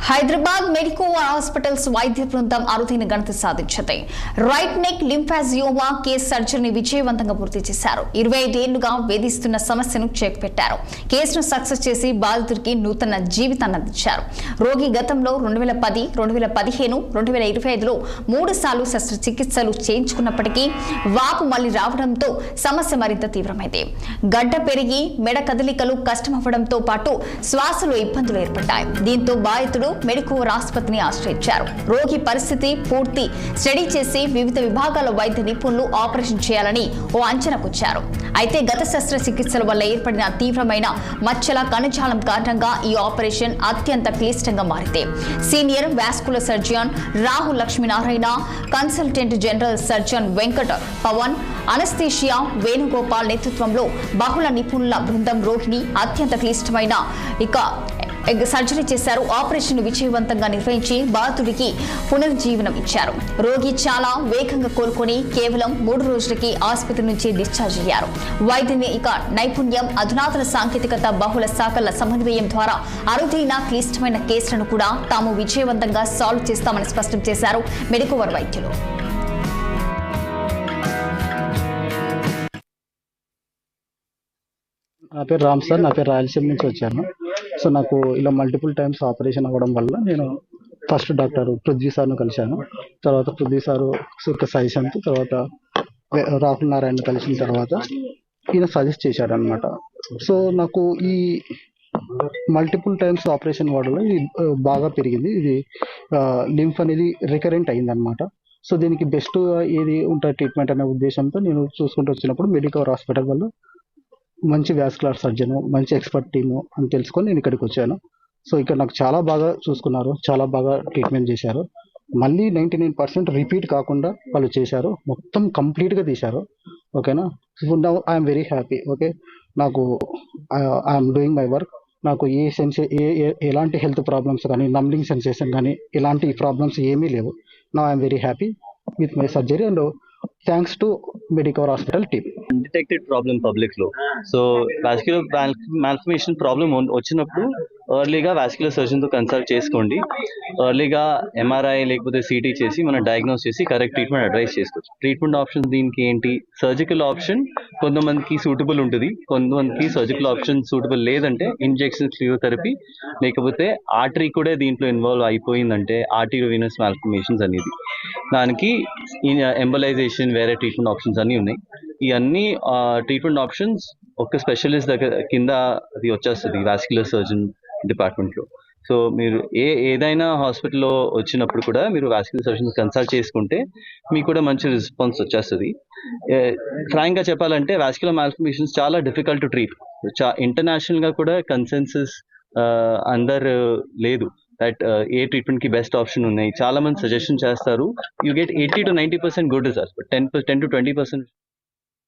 Hyderabad medico hospitals వైద్య బృందం అరుదైన ఘనత సాధించింది. రైట్ నెక్ లింఫాజియోమా కేసు సర్జరీని విజయవంతంగా పూర్తి చేశారు. 25 ఏళ్లుగా వేధిస్తున్న సమస్యను చెక్ పెట్టారు. కేసును సక్సెస్ చేసి బాధితుడికి నూతన జీవితాన్ని అందించారు. రోగి గతంలో 2010, 2015, 2025లో 3 సార్లు శస్త్రచికిత్సలు చేయించుకున్నప్పటికీ వాపు మళ్లీ రావడంతో సమస్య మరింత తీవ్రమైంది. గడ్డ పెరిగి మెడ కదలికలు కష్టమవ్వడంతో పాటు శ్వాసలో ఇబ్బందులు ఏర్పడ్డాయి. దీంతో బాధితుడు మెడికో ఆసుపత్రిని ఆశ్రయించారు. రోగి పరిస్థితి పూర్తి స్టడీ చేసి వివిధ విభాగాల వైద్య నిపుణులు ఆపరేషన్ చేయాలని ఓ అంచనాకొచ్చారు. అయితే గత శస్త్రచికిత్సల వల్ల ఏర్పడిన తీవ్రమైన మచ్చల కణజాలం కారణంగా ఈ ఆపరేషన్ అత్యంత క్లిష్టంగా మారింది. Senior vascular surgeon Rahul Lakshminarayana, consultant general surgeon Venkata Pavan, anaesthesia Venugopal నేతృత్వంలో బహుళ నిపుణుల బృందం రోగిని అత్యంత క్లిష్టమైన సర్జరీ చేశారు. ఆపరేషన్ విజయవంతంగా నిర్వహించి బాధితుడికి పునర్జీవనం ఇచ్చారు. రోగి చాలా వేగంగా కోలుకొని కేవలం 3 రోజులకి ఆసుపత్రి నుంచి డిశ్చార్జ్ అయ్యారు. వైద్యుని నైపుణ్యం, అధునాతన సాంకేతికత, బహుళ శాఖల సమన్వయం ద్వారా అరుదైన క్లిష్టమైన కేసులను కూడా తాము విజయవంతంగా సాల్వ్ చేస్తామని స్పష్టం చేశారు మెడికోవర్ వైద్యులు. నా పేరు రామ్ సార్. నా పేరు రాయలసీమ నుంచి వచ్చాను. సో నాకు ఇలా మల్టిపుల్ టైమ్స్ ఆపరేషన్ అవ్వడం వల్ల నేను ఫస్ట్ డాక్టర్ పృథ్వీ సార్ను కలిశాను. తర్వాత పృథ్వీ సారు సజెషన్తో తర్వాత రాహుల్ నారాయణ కలిసిన తర్వాత ఈయన సజెస్ట్ చేశాడనమాట. సో నాకు ఈ మల్టిపుల్ టైమ్స్ ఆపరేషన్ వల్ల ఇది బాగా పెరిగింది. ఇది లింఫ్ అనేది రికరెంట్ అయిందనమాట. సో దీనికి బెస్ట్ ఏది ఉంటుంది ట్రీట్మెంట్ అనే ఉద్దేశంతో నేను చూసుకుంటూ వచ్చినప్పుడు మెడికవర్ హాస్పిటల్ వల్ల మంచి వాస్కులర్ సర్జన్, మంచి ఎక్స్పర్ట్ టీము అని తెలుసుకొని నేను ఇక్కడికి వచ్చాను. సో ఇక్కడ నాకు చాలా బాగా చూసుకున్నారు, చాలా బాగా ట్రీట్మెంట్ చేశారు. మళ్ళీ 99% రిపీట్ కాకుండా వాళ్ళు చేశారు. మొత్తం కంప్లీట్గా తీశారు. ఓకేనా. So now I'm very happy. Okay, నాకు ఐఎమ్ డూయింగ్ మై వర్క్. నాకు ఎలాంటి హెల్త్ ప్రాబ్లమ్స్ కానీ, నమ్లింగ్ సెన్సేషన్ కానీ ఇలాంటి ప్రాబ్లమ్స్ ఏమీ లేవు. Now I'm very happy with my surgery and thanks to Medicover hospital team. Detected problem public లో. సో వాస్క్యులర్ మాల్ఫర్మేషన్ ప్రాబ్లం వచ్చినప్పుడు ఎర్లీగా వాస్క్యులర్ సర్జన్ తో కన్సల్ట్ చేసుకోండి. ఎర్లీగా ఎంఆర్ఐ లేకపోతే సిటీ చేసి మనం డయాగ్నోస్ చేసి కరెక్ట్ ట్రీట్మెంట్ అడ్వైస్ చేసుకోవచ్చు. ట్రీట్మెంట్ ఆప్షన్ దీనికి ఏంటి? సర్జికల్ ఆప్షన్ కొంతమందికి సూటబుల్ ఉంటుంది, కొంతమందికి సర్జికల్ ఆప్షన్ సూటబుల్ లేదంటే ఇంజెక్షన్ క్లియోథెరపీ, లేకపోతే ఆర్టరీ కూడా దీంట్లో ఇన్వాల్వ్ అయిపోయిందంటే ఆర్టీరియోవెనస్ మాల్ఫర్మేషన్స్ అనేది. దానికి ఎంబలైజేషన్, వేరే ట్రీట్మెంట్ ఆప్షన్స్ అన్నీ ఉన్నాయి. ఈ అన్ని ట్రీట్మెంట్ ఆప్షన్స్ ఒక స్పెషలిస్ట్ దగ్గర కింద అది వచ్చేస్తుంది వాస్క్యులర్ సర్జన్ డిపార్ట్మెంట్లో. సో మీరు ఏదైనా హాస్పిటల్లో వచ్చినప్పుడు కూడా మీరు వాస్క్యులర్ సర్జన్ కన్సల్ట్ చేసుకుంటే మీకు కూడా మంచి రెస్పాన్స్ వచ్చేస్తుంది. ఫ్రాంక్గా చెప్పాలంటే వాస్క్యులర్ మాల్ఫర్మేషన్స్ చాలా డిఫికల్ట్ టు ట్రీట్. ఇంటర్నేషనల్గా కూడా కన్సెన్సస్ అందరు లేదు దట్ ఏ ట్రీట్మెంట్ కి బెస్ట్ ఆప్షన్ ఉన్నాయి. చాలా మంది సజెషన్ చేస్తారు. You get 80 to 90% good results, but 10 to 20%